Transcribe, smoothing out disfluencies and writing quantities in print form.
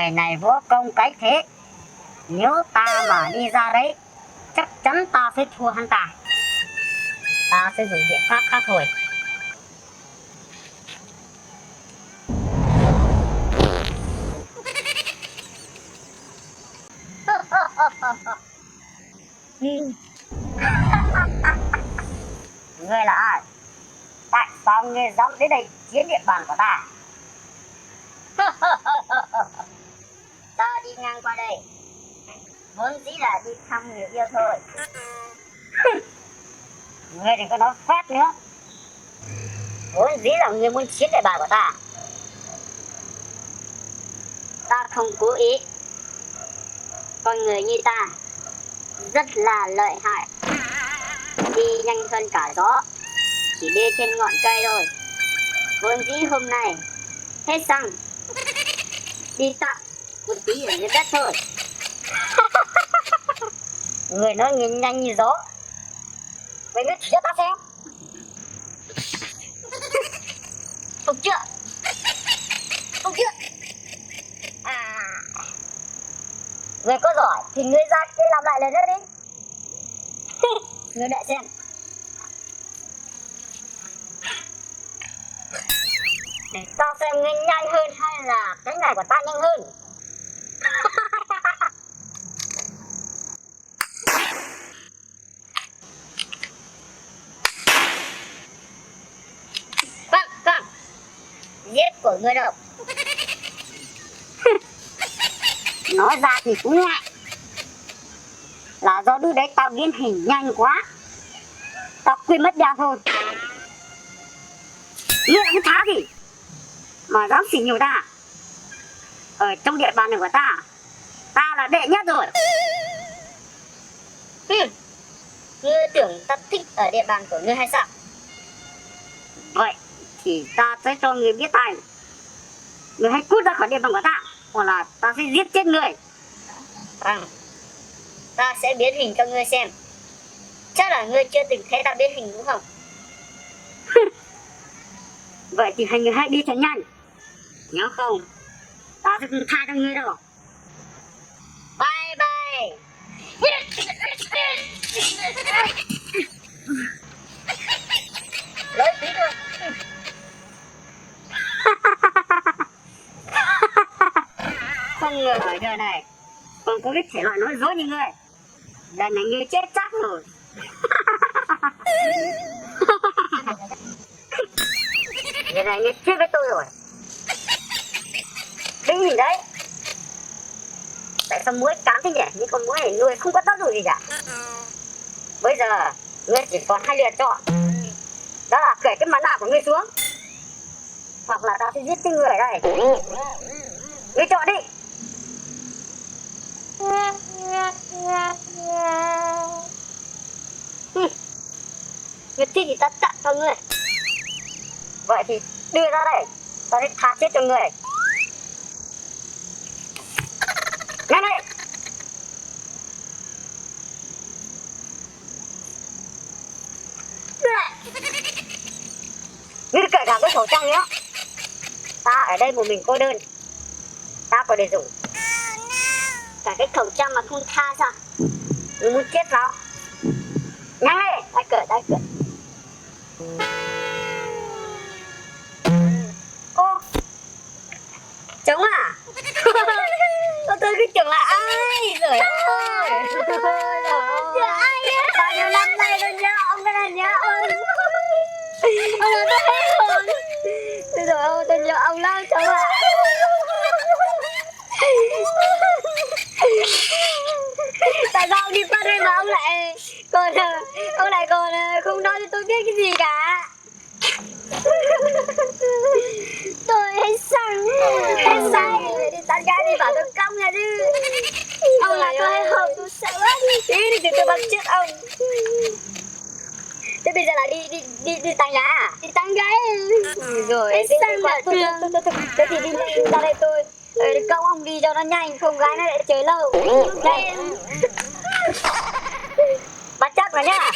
Người này võ công cái thế, nếu ta mà đi ra đấy, chắc chắn ta sẽ thua hắn ta. Ta sẽ dùng biện pháp khác thôi. Ngươi là ai? Tại sao ngươi dám đến đây chiếm địa bàn của ta? Ta đi ngang qua đây, vốn dĩ là đi thăm người yêu thôi. Ngươi đừng có nói phét nữa. Vốn dĩ là ngươi muốn chiếm địa bàn của ta. Ta không cố ý. Con người như ta rất là lợi hại, đi nhanh hơn cả gió, chỉ đi trên ngọn cây thôi. Vốn dĩ hôm nay hết xăng, đi tạm một tí ở dưới đất thôi. Người nói nhìn nhanh như gió, vậy ngươi chỉ cho ta xem. Không chưa? Không chưa? À, người có giỏi thì ngươi ra cái làm lại lần nữa đi. Ngươi đợi xem. Để ta xem ngươi nhanh hơn hay là cái này của ta nhanh hơn. Vâng, giết của ngươi đâu. Nói ra thì cũng ngại, là do đứa đấy tao biến hình nhanh quá, tao quên mất đeo thôi. Ngươi là cái thá gì mà dám xỉ nhục ta? Ở trong địa bàn này của ta, ta là đệ nhất rồi. Ngươi tưởng ta thích ở địa bàn của ngươi hay sao? Vậy thì ta sẽ cho ngươi biết tay. Ngươi hãy cút ra khỏi địa bàn của ta, hoặc là ta sẽ giết chết ngươi. Ta sẽ biến hình cho ngươi xem. Chắc là ngươi chưa từng thấy ta biến hình đúng không? Vậy thì hai người hãy đi thật nhanh, nếu không ta sẽ không tha cho ngươi đâu. Bye bye. Lấy tí thôi. Không ngờ ở nơi này còn có cái thể loại nói dối như ngươi. Lần này ngươi chết chắc rồi. Lần này ngươi chết với tôi rồi. Cái gì đấy? Tại sao muỗi cám thế nhỉ? Những con muỗi này nuôi không có tác dụng gì cả. Bây giờ ngươi chỉ còn hai lựa chọn. Đó là cởi cái mặt nạ của ngươi xuống, hoặc là tao sẽ giết cái người ở đây. Ngươi chọn đi. Ngươi thích thì ta tặng cho ngươi. Vậy thì đưa ra đây, tao sẽ tha chết cho ngươi. Nhanh đi. Ngươi cởi cả cái khẩu trang nhé. Ta ở đây một mình cô đơn, ta có để dùng. Cả cái khẩu trang mà không tha sao? Ngươi muốn chết sao? Nhanh lên, ta cởi. Ô, trống à? Tôi cứ tưởng là ai? Rồi ơi. Nhớ ai á? Bao nhiêu năm nay tôi nhớ ông cái này nhớ ông. Ôi tôi hết hồn. Rồi ơi, tôi nhớ ông lắm trống ạ. Tại sao ông đi phát đây mà ông lại còn không nói cho tôi biết cái gì cả. Tôi hết xăng đi tán gái đi bảo tôi cong nha chứ. Ông là tôi hay hồng tôi sợ quá. Tí thì tôi bắn chết ông. Thế bây giờ là đi tán gái à? Đi tán gái. Rồi hết xăng mà thương. Thế thì đi ra đây tôi cong ông đi cho nó nhanh, không gái nó lại chờ lâu. Đây. Bắt chắc vào nhá.